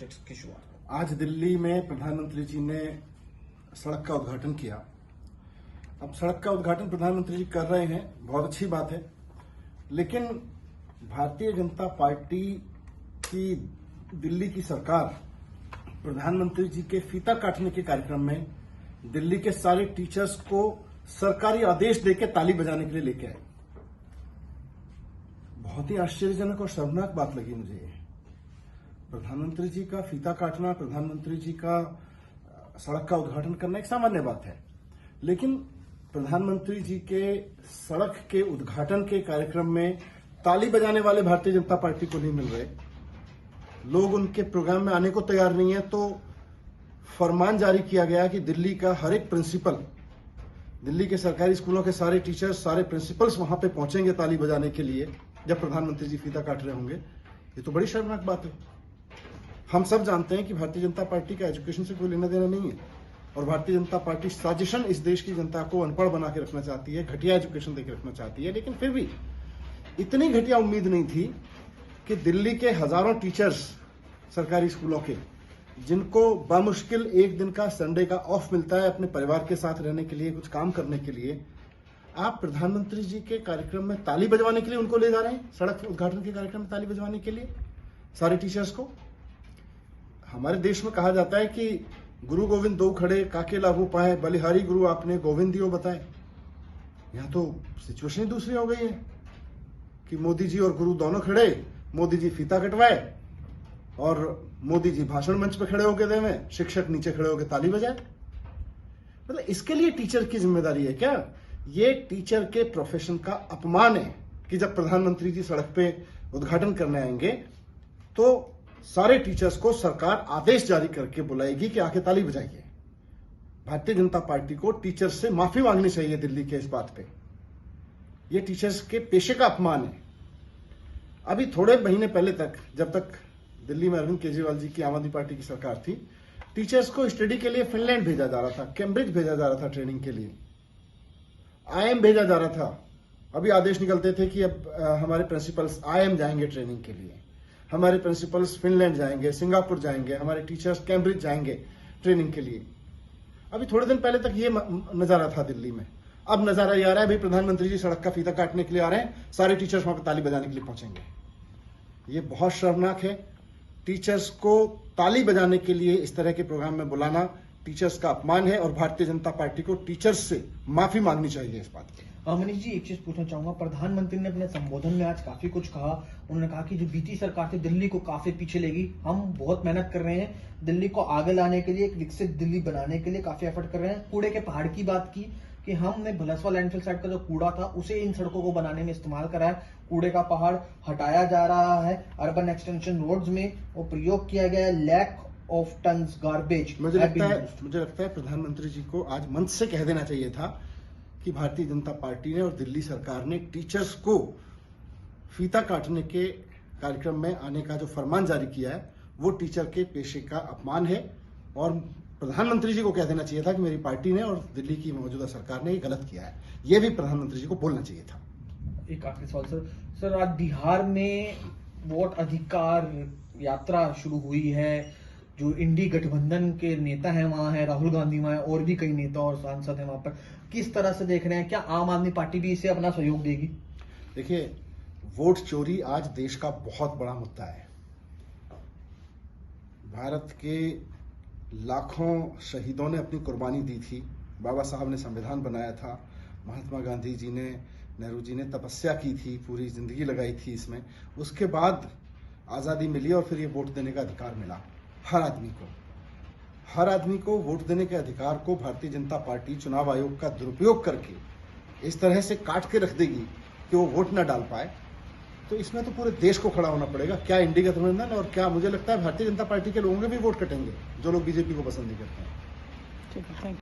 Projects की शुरुआत। आज दिल्ली में प्रधानमंत्री जी ने सड़क का उद्घाटन किया। अब सड़क का उद्घाटन प्रधानमंत्री जी कर रहे हैं, बहुत अच्छी बात है, लेकिन भारतीय जनता पार्टी की दिल्ली की सरकार प्रधानमंत्री जी के फीता काटने के कार्यक्रम में दिल्ली के सारे टीचर्स को सरकारी आदेश देकर ताली बजाने के लिए लेके आए। बहुत ही आश्चर्यजनक और शर्मनाक बात लगी मुझे ये। प्रधानमंत्री जी का फीता काटना, प्रधानमंत्री जी का सड़क का उद्घाटन करना एक सामान्य बात है, लेकिन प्रधानमंत्री जी के सड़क के उद्घाटन के कार्यक्रम में ताली बजाने वाले भारतीय जनता पार्टी को नहीं मिल रहे, लोग उनके प्रोग्राम में आने को तैयार नहीं है। तो फरमान जारी किया गया कि दिल्ली का हर एक प्रिंसिपल, दिल्ली के सरकारी स्कूलों के सारे टीचर्स, सारे प्रिंसिपल्स वहां पे पहुंचेंगे ताली बजाने के लिए जब प्रधानमंत्री जी फीता काट रहे होंगे। ये तो बड़ी शर्मनाक बात है। हम सब जानते हैं कि भारतीय जनता पार्टी का एजुकेशन से कोई लेना देना नहीं है और भारतीय जनता पार्टी साजिशन इस देश की जनता को अनपढ़ बना के रखना चाहती है, घटिया एजुकेशन देकर रखना चाहती है। लेकिन फिर भी इतनी घटिया उम्मीद नहीं थी कि दिल्ली के हजारों टीचर्स सरकारी स्कूलों के, जिनको बामुश्किल एक दिन का संडे का ऑफ मिलता है अपने परिवार के साथ रहने के लिए, कुछ काम करने के लिए, आप प्रधानमंत्री जी के कार्यक्रम में ताली बजवाने के लिए उनको ले जा रहे हैं। सड़क उद्घाटन के कार्यक्रम में ताली बजवाने के लिए सारे टीचर्स को। हमारे देश में कहा जाता है कि गुरु गोविंद दो खड़े काके लागू पाए, बलिहारी गुरु आपने गोविंद दियो बताए। यहां तो सिचुएशन दूसरी हो गई है कि मोदी जी और गुरु दोनों खड़े, मोदी जी फीता कटवाए और मोदी जी भाषण मंच पे खड़े होकर देवे, शिक्षक नीचे खड़े होकर ताली बजाए। मतलब इसके लिए टीचर की जिम्मेदारी है क्या? ये टीचर के प्रोफेशन का अपमान है कि जब प्रधानमंत्री जी सड़क पे उद्घाटन करने आएंगे तो सारे टीचर्स को सरकार आदेश जारी करके बुलाएगी कि आके ताली बजाइए। भारतीय जनता पार्टी को टीचर्स से माफी मांगनी चाहिए दिल्ली के इस बात पे। ये टीचर्स के पेशे का अपमान है। अभी थोड़े महीने पहले तक, जब तक दिल्ली में अरविंद केजरीवाल जी की आम आदमी पार्टी की सरकार थी, टीचर्स को स्टडी के लिए फिनलैंड भेजा जा रहा था, कैम्ब्रिज भेजा जा रहा था ट्रेनिंग के लिए, आईएम भेजा जा रहा था। अभी आदेश निकलते थे कि अब हमारे प्रिंसिपल्स आईएम जाएंगे ट्रेनिंग के लिए, हमारे प्रिंसिपल्स फिनलैंड जाएंगे, सिंगापुर जाएंगे, हमारे टीचर्स कैम्ब्रिज जाएंगे ट्रेनिंग के लिए। अभी थोड़े दिन पहले तक ये नजारा था दिल्ली में। अब नजारा ये आ रहा है भाई प्रधानमंत्री जी सड़क का फीता काटने के लिए आ रहे हैं, सारे टीचर्स वहां पर ताली बजाने के लिए पहुंचेंगे। ये बहुत शर्मनाक है। टीचर्स को ताली बजाने के लिए इस तरह के प्रोग्राम में बुलाना टीचर्स का अपमान है और भारतीय जनता पार्टी को टीचर्स से माफी मांगनी चाहिए इस बात की। मनीष जी, एक चीज पूछना चाहूंगा। प्रधानमंत्री ने अपने संबोधन में आज काफी कुछ कहा। उन्होंने कहा कि जो बीती सरकार थी दिल्ली को काफी पीछे लेगी, हम बहुत मेहनत कर रहे हैं दिल्ली को आगे लाने के लिए, एक विकसित दिल्ली बनाने के लिए काफी एफर्ट कर रहे हैं। कूड़े के पहाड़ की बात की कि हमने भलसवा लैंडफिल साइड का जो कूड़ा था उसे इन सड़कों को बनाने में इस्तेमाल करा है। कूड़े का पहाड़ हटाया जा रहा है। अर्बन एक्सटेंशन रोड्स में वो प्रयोग किया गया है। Lack of tons garbage. मुझे लगता है प्रधानमंत्री जी को आज मंच से कह देना चाहिए था कि भारतीय जनता पार्टी ने और दिल्ली सरकार ने टीचर्स को फीता काटने के कार्यक्रम में आने का जो फरमान जारी किया है वो टीचर के पेशे का अपमान है और प्रधानमंत्री जी को कह देना चाहिए था कि मेरी पार्टी ने और दिल्ली की मौजूदा सरकार ने ये गलत किया है। ये भी प्रधानमंत्री जी को बोलना चाहिए था। एक आखिरी सवाल सर, आज बिहार में वोट अधिकार यात्रा शुरू हुई है। जो इंडी गठबंधन के नेता हैं वहां है, राहुल गांधी वहां है, और भी कई नेता और सांसद हैं वहां पर। किस तरह से देख रहे हैं? क्या आम आदमी पार्टी भी इसे अपना सहयोग देगी? देखिए, वोट चोरी आज देश का बहुत बड़ा मुद्दा है। भारत के लाखों शहीदों ने अपनी कुर्बानी दी थी। बाबा साहब ने संविधान बनाया था, महात्मा गांधी जी ने, नेहरू जी ने तपस्या की थी, पूरी जिंदगी लगाई थी इसमें। उसके बाद आज़ादी मिली और फिर ये वोट देने का अधिकार मिला हर आदमी को। हर आदमी को वोट देने के अधिकार को भारतीय जनता पार्टी चुनाव आयोग का दुरुपयोग करके इस तरह से काट के रख देगी कि वो वोट न डाल पाए, तो इसमें तो पूरे देश को खड़ा होना पड़ेगा। क्या इंडी गठबंधन और क्या मुझे लगता है भारतीय जनता पार्टी के लोगों के भी वोट कटेंगे जो लोग बीजेपी को पसंद नहीं करते हैं। ठीक है, थैंक यू।